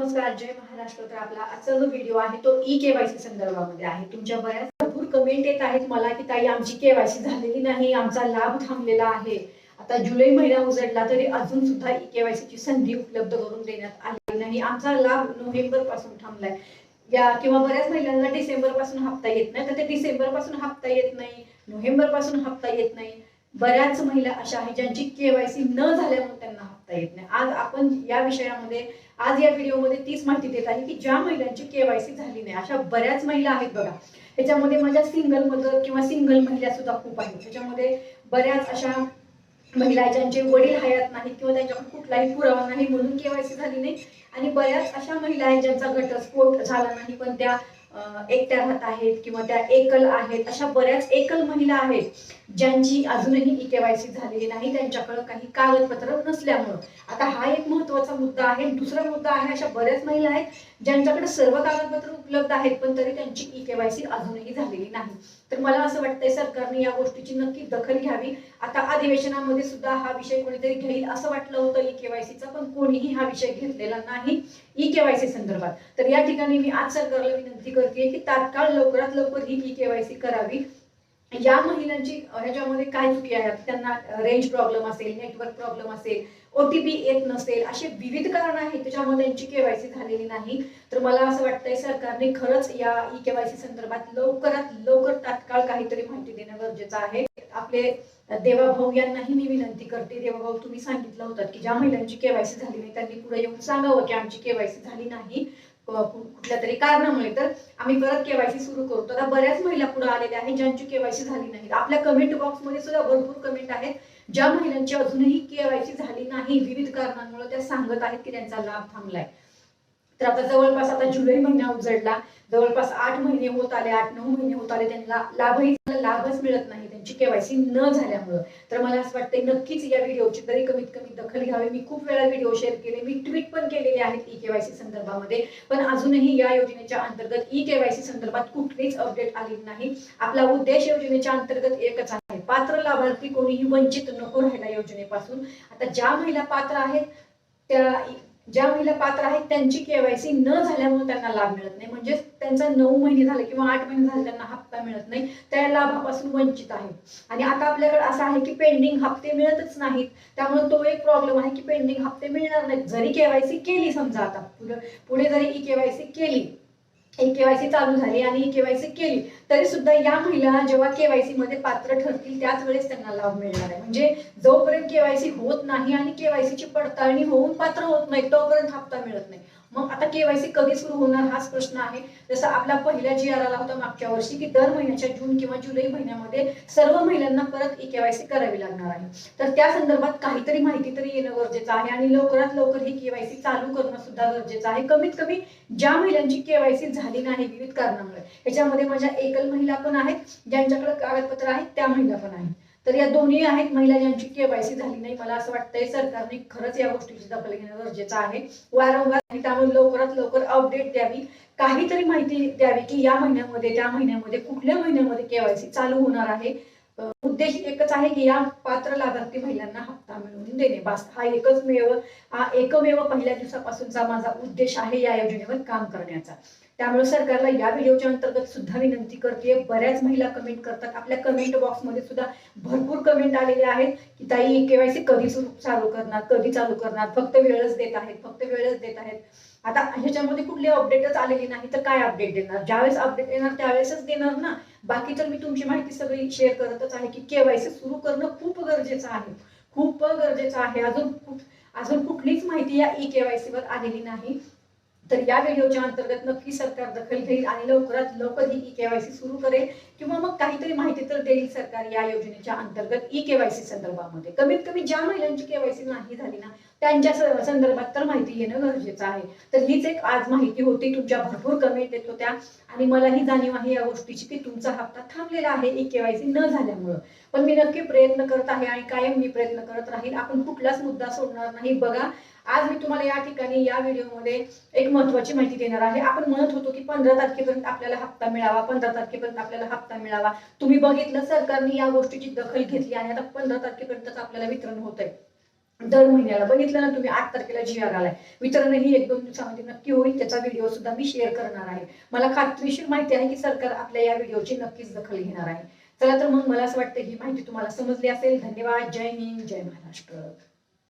नमस्कार, जय महाराष्ट्र. तर आपला आजचा जो व्हिडिओ आहे तो ई-केवायसी संदर्भामध्ये आहे. तुमच्या बऱ्याच भरपूर कमेंट येत आहेत मला की ताई आमची केवायसी झालेली नाही, आमचा लाभ थांबलेला आहे. आता जुलै महिना उजडला तरी अजून सुद्धा ई-केवायसीची संधी उपलब्ध करून देण्यात आलेली नाही. आमचा लाभ नोव्हेंबर पासून थांबलाय. या किंवा बऱ्याच महिलांना डिसेंबर पासून हप्ता येत नाही, तर ते डिसेंबर पासून हप्ता येत नाही, नोव्हेंबर पासून हप्ता येत नाही. बऱ्याच महिला अशा आहेत ज्यांची केवायसी न झाल्यामुळे त्यांना हप्ता येत नाही. आज आपण या विषयामध्ये आज या व्हिडिओमध्ये तीच माहिती देत आहे की ज्या महिलांची केवायसी झाली नाही अशा बऱ्याच महिला आहेत बघा. त्याच्यामध्ये माझ्या सिंगल मदर किंवा सिंगल महिला सुद्धा खूप आहेत. त्याच्यामध्ये बऱ्याच अशा महिला ज्यांचे वडील हयात नाहीत किंवा त्यांच्याकडे कुठलाही पुरावा नाही म्हणून केवायसी झाली नाही. आणि बऱ्याच अशा महिला आहेत ज्यांचा घटस्फोट झाला नाही पण त्या एकट्या राहत आहेत किंवा त्या एकल आहेत. अशा बऱ्याच एकल महिला आहेत ज्यांची अजूनही ई केवायसी झालेली नाही, त्यांच्याकडे काही कागदपत्र नसल्यामुळं. आता हा एक महत्त्वाचा मुद्दा आहे. दुसरा मुद्दा आहे अशा बऱ्याच महिला आहेत ज्यांच्याकडे सर्व कागदपत्र उपलब्ध आहेत पण तरी त्यांची ई केवायसी अजूनही झालेली नाही. तर मला असं वाटतंय सरकारने या गोष्टीची नक्की दखल घ्यावी. आता अधिवेशनामध्ये सुद्धा हा विषय कोणीतरी घेईल असं वाटलं होतं ई केवायसीचा, पण कोणीही हा विषय घेतलेला नाही ई केवायसी संदर्भात. तर या ठिकाणी मी आज सरकारला विनंती करते की तात्काळ लवकरात लवकर ही ई केवायसी करावी. या महिलांची ह्याच्यामध्ये काय चुकी आहे, त्यांना रेंज प्रॉब्लेम असेल, नेटवर्क प्रॉब्लेम असेल, ओटीपी येत नसेल, असे विविध कारण आहेत त्याच्यामध्ये त्यांची केवायसी झालेली नाही. तर मला असं वाटतंय सरकारने खरंच या ई केवायसी संदर्भात लवकरात लवकर तात्काळ काहीतरी माहिती देणं गरजेचं आहे. आपले देवाभाऊ यांनाही मी विनंती करते, देवाभाऊ तुम्ही सांगितलं होतं की ज्या महिलांची केवायसी झाली नाही त्यांनी पुढे येऊन सांगावं की आमची केवायसी झाली नाही कुठल्या तरी कारणामुळे, तर आम्ही परत केवायसी सुरू करतो. आता बऱ्याच महिला पुढे आलेल्या आहेत ज्यांची केवायसी झाली नाही. आपल्या कमेंट बॉक्समध्ये सुद्धा भरपूर कमेंट आहेत ज्या महिलांची अजूनही केवायसी झाली नाही विविध कारणांमुळे त्या सांगत आहेत की त्यांचा लाभ थांबलाय. तर आता जवळपास आता जुलै महिना उजडला, जवळपास 8 महिने होत आले, 8-9 महिने होत आले, त्यांना लाभच मिळत नाही त्यांची केवायसी न झाल्यामुळं. तर मला असं वाटतंय नक्कीच या व्हिडिओची तरी कमीत कमी दखल घ्यावी. मी खूप वेळा व्हिडिओ शेअर केले, मी ट्विट पण केलेले आहेत ई केवायसी संदर्भामध्ये, पण अजूनही या योजनेच्या अंतर्गत ई केवायसी संदर्भात कुठलीच अपडेट आली नाही. आपला उद्देश योजनेच्या अंतर्गत एकच आहे, पात्र लाभार्थी कोणीही वंचित नको राहायला योजनेपासून. आता ज्या महिला पात्र आहेत त्यांची केवायसी न झाल्यामुळे त्यांना लाभ मिळत नाही, म्हणजे त्यांचा 9 महिने झाले किंवा 8 महिने झाले त्यांना हप्ता मिळत नाही, त्या लाभापासून वंचित आहे. आणि आता आपल्याकडे असं आहे की पेंडिंग हप्ते मिळतच नाहीत, त्यामुळे तो एक प्रॉब्लेम आहे की पेंडिंग हप्ते मिळणार नाहीत. जरी केवायसी केली, समजा आता पुढे जरी ई केवायसी केली, ई केवायसी चालू झाली आणि ई केवायसी केली तरी सुद्धा या महिला जेव्हा केवायसी मध्ये पात्र ठरतील त्याच वेळेस त्यांना लाभ मिळणार आहे. म्हणजे जोपर्यंत केवायसी होत नाही आणि केवायसीची पडताळणी होऊन पात्र होत नाही तोपर्यंत हप्ता मिळत नाही. मग आता केवायसी कधी सुरू होणार हाच प्रश्न आहे. जसं आपला पहिला GR आला होता मागच्या वर्षी की दर महिन्याच्या जून किंवा जुलै महिन्यामध्ये सर्व महिलांना परत ई केवायसी करावी लागणार आहे. तर त्या संदर्भात काहीतरी माहिती तरी येणं गरजेचं आहे आणि लवकरात लवकर ही केवायसी चालू करणं सुद्धा गरजेचं आहे. कमीत कमी ज्या महिलांची केवायसी झाली नाही विविध कारणामुळे, ह्याच्यामध्ये माझ्या एकल महिला पण आहेत ज्यांच्याकडे कागदपत्र आहेत, त्या महिला पण आहेत. तर या दोन्ही आहेत महिला ज्यांची केवायसी झाली नाही. मला असं वाटतंय सरकारने खरंच या गोष्टीची दखल घेणं गरजेचं आहे वारंवार, आणि त्यामुळे लवकरात लवकर अपडेट द्यावी, काहीतरी माहिती द्यावी की या महिन्यामध्ये त्या महिन्यामध्ये कुठल्या महिन्यामध्ये केवायसी चालू होणार आहे. उद्देश एकच आहे की या पात्र लाभार्थी महिलांना हप्ता मिळवून देणे, बस. हा एकमेव पहिल्या दिवसापासूनचा माझा उद्देश आहे या योजनेवर काम करण्याचा. त्यामुळे सरकारला या व्हिडिओच्या अंतर्गत सुद्धा विनंती करते. बऱ्याच महिला कमेंट करतात, आपल्या कमेंट बॉक्समध्ये सुद्धा भरपूर कमेंट आलेले आहेत की ताई केवायसी कधी चालू करणार, फक्त वेळच देत आहेत. आता ह्याच्यामध्ये कुठली अपडेटच आलेली नाही तर काय अपडेट देणार, ज्यावेळेस अपडेट येणार त्यावेळेसच देणार ना. बाकी तर मी तुमची माहिती सगळी शेअर करतच आहे की केवायसी सुरू करणं खूप गरजेचं आहे. अजून कुठलीच माहिती या ई केवायसी वर आलेली नाही. तर या व्हिडिओच्या अंतर्गत नक्की सरकार दखल घेईल आणि लवकरात लवकर ही ई केवायसी सुरू करेल किंवा मग काहीतरी माहिती तर देईल सरकार या योजनेच्या अंतर्गत ई केवायसी संदर्भामध्ये. कमीत कमी ज्या महिलांची केवायसी नाही झाली ना त्यांच्या संदर्भात तर माहिती येणं गरजेचं आहे. तर हीच एक आज माहिती होती. तुमच्या भरपूर कमेंट येत होत्या आणि मलाही जाणीव आहे या गोष्टीची की तुमचा हप्ता थांबलेला आहे ई केवायसी न झाल्यामुळं. पण मी नक्की प्रयत्न करत आहे आणि कायम मी प्रयत्न करत राहील. आपण कुठलाच मुद्दा सोडणार नाही. बघा, आज मी तुम्हाला या ठिकाणी या व्हिडिओमध्ये एक महत्त्वाची माहिती देणार आहे. आपण म्हणत होतो की 15 तारखेपर्यंत आपल्याला हप्ता मिळावा, तुम्ही बघितलं सरकारने या गोष्टीची दखल घेतली आणि आता 15 तारखेपर्यंतच आपल्याला वितरण होत आहे. दर महिन्याला बघितलं ना तुम्ही, 8 तारखेला GR आलाय. वितरणही 1-2 दिवसामध्ये नक्की होईल. त्याचा व्हिडिओ सुद्धा मी शेअर करणार आहे. मला खात्रीशीर माहिती आहे की सरकार आपल्या या व्हिडिओची नक्कीच दखल घेणार आहे. चला तर मग मला असं वाटतं ही माहिती तुम्हाला समजली असेल. धन्यवाद. जय हिंद, जय महाराष्ट्र.